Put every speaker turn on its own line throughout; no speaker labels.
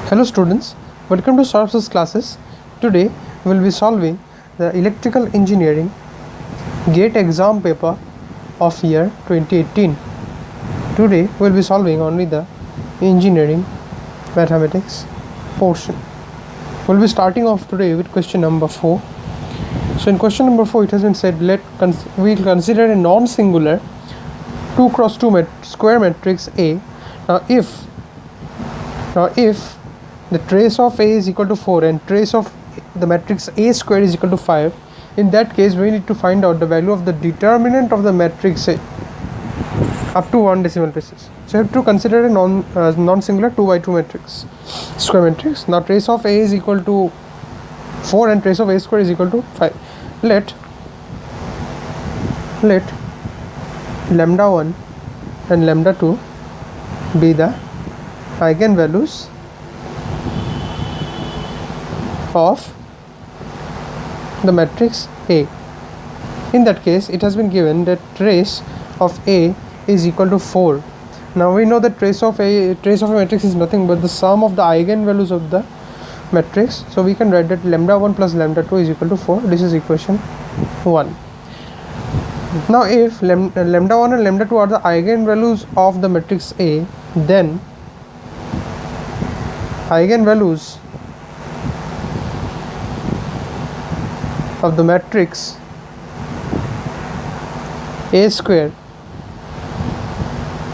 Hello students, welcome to Sources classes. Today we will be solving the electrical engineering GATE exam paper of year 2018. Today we will be solving only the engineering mathematics portion. We will be starting off today with question number 4. So in question number 4 it has been said we will consider a non-singular 2 cross 2 square matrix A. Now if the trace of A is equal to 4 and trace of the matrix A square is equal to 5, in that case we need to find out the value of the determinant of the matrix A up to 1 decimal places. So you have to consider a non-singular 2 by 2 matrix, square matrix. Now trace of A is equal to 4 and trace of A square is equal to 5. Let lambda 1 and lambda 2 be the eigenvalues of the matrix A. In that case it has been given that trace of A is equal to 4. Now we know that trace of a matrix is nothing but the sum of the eigenvalues of the matrix, so we can write that lambda 1 plus lambda 2 is equal to 4. This is equation 1. Now if lambda 1 and lambda 2 are the eigenvalues of the matrix A, then eigenvalues of the matrix A square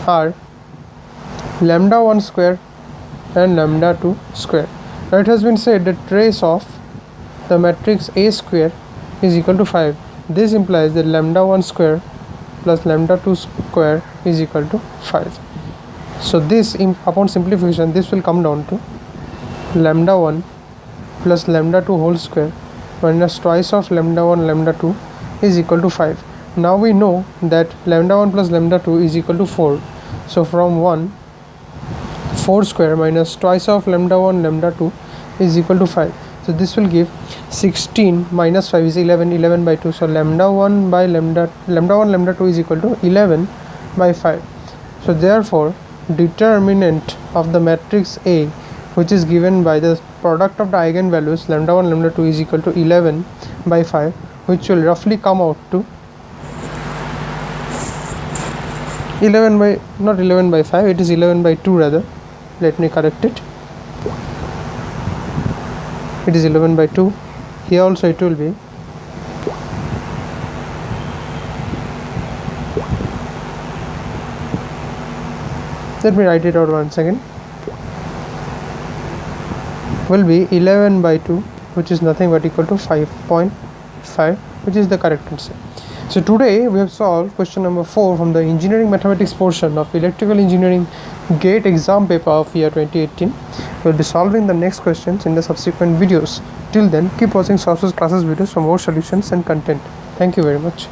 are lambda 1 square and lambda 2 square. Now it has been said that trace of the matrix A square is equal to 5. This implies that lambda 1 square plus lambda 2 square is equal to 5. So this, upon simplification, this will come down to lambda 1 plus lambda 2 whole square minus twice of lambda 1 lambda 2 is equal to 5. Now we know that lambda 1 plus lambda 2 is equal to 4. So from 4 square minus twice of lambda 1 lambda 2 is equal to 5. So this will give 16 minus 5 is 11 by 2. So lambda 1 by lambda 1 lambda 2 is equal to 11 by 5. So therefore determinant of the matrix A, which is given by the product of the eigenvalues lambda 1 lambda 2 is equal to 11 by 5, which will roughly come out to 11 by, not 11 by 5, it is 11 by 2 rather. Let me correct it. It is 11 by 2. Here also it will be let me write it out once again. Will be 11 by 2, which is nothing but equal to 5.5, which is the correct answer. So today we have solved question number 4 from the engineering mathematics portion of electrical engineering GATE exam paper of year 2018. We will be solving the next questions in the subsequent videos. Till then, keep watching Sources classes videos for more solutions and content. Thank you very much.